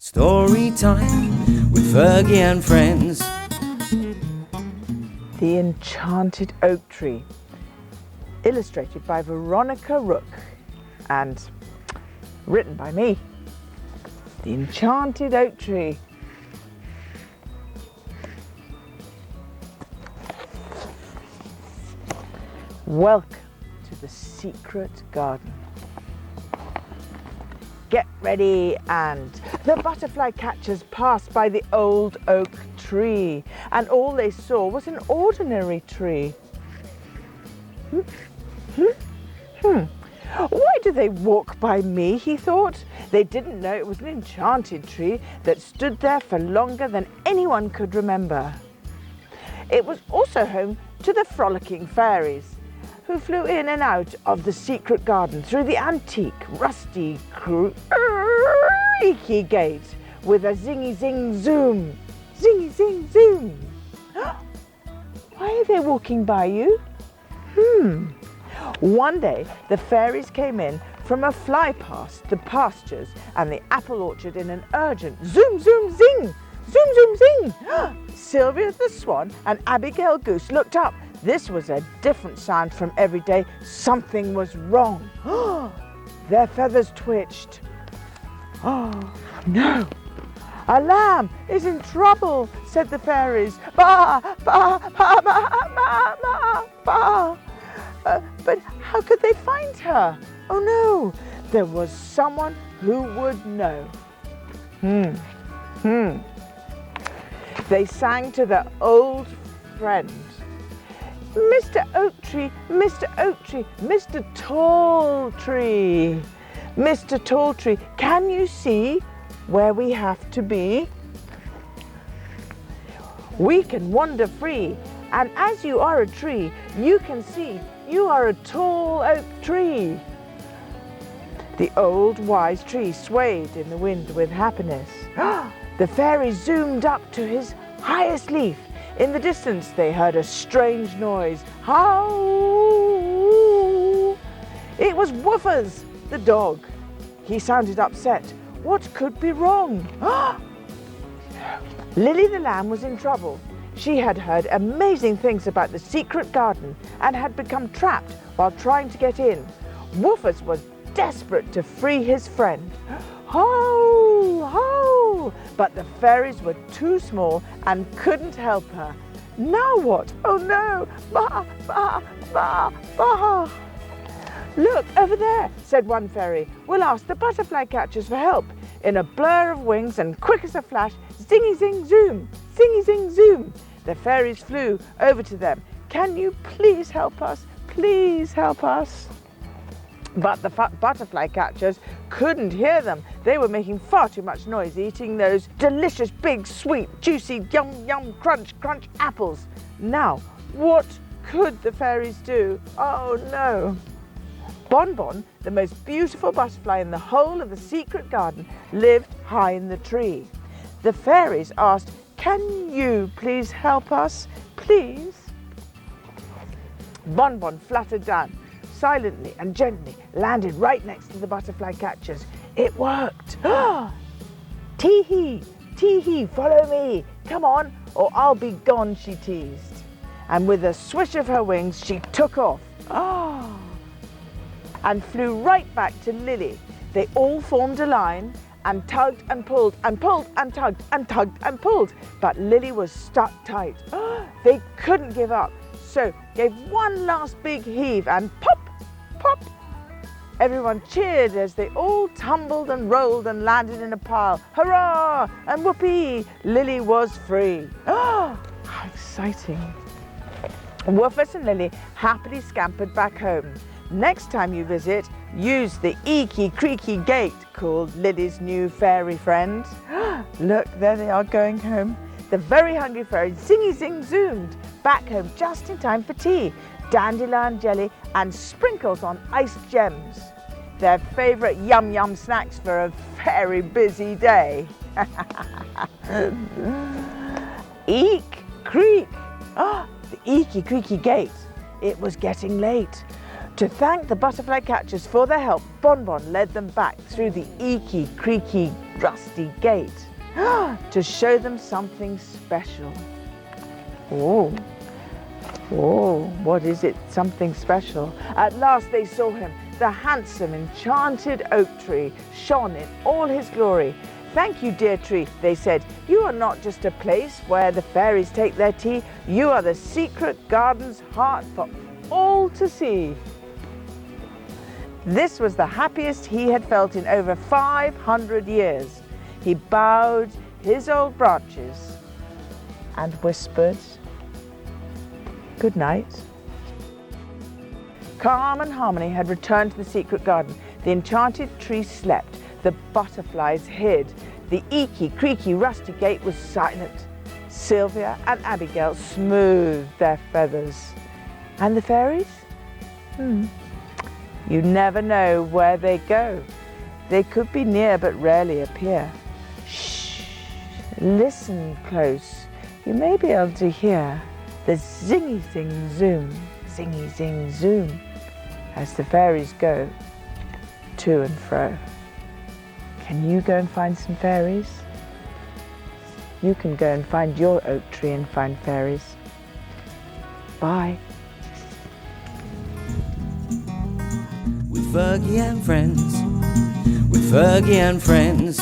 Story time with Fergie and friends. The Enchanted Oak Tree, illustrated by Veronica Rook and written by me. The Enchanted Oak Tree. Welcome to the secret garden. Get ready, and the butterfly catchers passed by the old oak tree, and all they saw was an ordinary tree. Why do they walk by me, he thought. They didn't know it was an enchanted tree that stood there for longer than anyone could remember. It was also home to the frolicking fairies, who flew in and out of the secret garden through the antique, rusty, creaky gate with a zingy zing zoom. Zingy zing zoom. Why are they walking by you? One day the fairies came in from a fly past the pastures and the apple orchard in an urgent zoom zoom zing. Zoom zoom zing. Sylvia the swan and Abigail Goose looked up. This was a different sound from every day. Something was wrong. Their feathers twitched. Oh, no! A lamb is in trouble, said the fairies. Ba, ba, ba, ba, ba, ba, ba. But how could they find her? Oh no, there was someone who would know. They sang to their old friend. Mr. Oak Tree, Mr. Oak Tree, Mr. Tall Tree. Mr. Tall Tree, can you see where we have to be? We can wander free, and as you are a tree, you can see you are a tall oak tree. The old wise tree swayed in the wind with happiness. The fairies zoomed up to his highest leaf. In the distance, they heard a strange noise. Howl! It was Woofers, the dog. He sounded upset. What could be wrong? Lily the lamb was in trouble. She had heard amazing things about the secret garden and had become trapped while trying to get in. Woofers was desperate to free his friend. Howl! Howl! But the fairies were too small and couldn't help her. Now what? Oh no! Ba, ba, ba, ba. Look, over there, said one fairy. We'll ask the butterfly catchers for help. In a blur of wings and quick as a flash, zingy zing zoom, zingy zing zoom. The fairies flew over to them. Can you please help us? Please help us. But the butterfly catchers couldn't hear them. They were making far too much noise eating those delicious, big, sweet, juicy, yum, yum, crunch, crunch apples. Now, what could the fairies do? Oh, no. Bonbon, the most beautiful butterfly in the whole of the secret garden, lived high in the tree. The fairies asked, can you please help us? Please? Bonbon fluttered down. Silently and gently landed right next to the butterfly catchers. It worked. Tee-hee, tee-hee, follow me. Come on, or I'll be gone, she teased. And with a swish of her wings, she took off. And flew right back to Lily. They all formed a line and tugged and pulled and pulled and tugged and tugged and pulled. But Lily was stuck tight. They couldn't give up, so gave one last big heave and pop! Pop! Everyone cheered as they all tumbled and rolled and landed in a pile. Hurrah! And whoopee! Lily was free. How exciting. Woofers and Lily happily scampered back home. Next time you visit, use the eeky creaky gate called Lily's new fairy friend. Look, there they are going home. The very hungry fairies zingy zing zoomed back home just in time for tea. Dandelion jelly and sprinkles on iced gems. Their favourite yum-yum snacks for a very busy day. Eek, creak. The eeky creaky gate. It was getting late. To thank the butterfly catchers for their help, Bonbon led them back through the eeky creaky rusty gate to show them something special. Oh, what is it? Something special. At last they saw him. The handsome, enchanted oak tree shone in all his glory. "Thank you, dear tree," they said. "You are not just a place where the fairies take their tea. You are the secret garden's heart for all to see." This was the happiest he had felt in over 500 years. He bowed his old branches and whispered, "Good night." Calm and harmony had returned to the secret garden. The enchanted tree slept. The butterflies hid. The eeky, creaky, rusty gate was silent. Sylvia and Abigail smoothed their feathers. And the fairies? You never know where they go. They could be near but rarely appear. Shh! Listen close. You may be able to hear the zingy zing zoom, zingy zing zoom, as the fairies go to and fro. Can you go and find some fairies? You can go and find your oak tree and find fairies. Bye. With Fergie and friends, with Fergie and friends.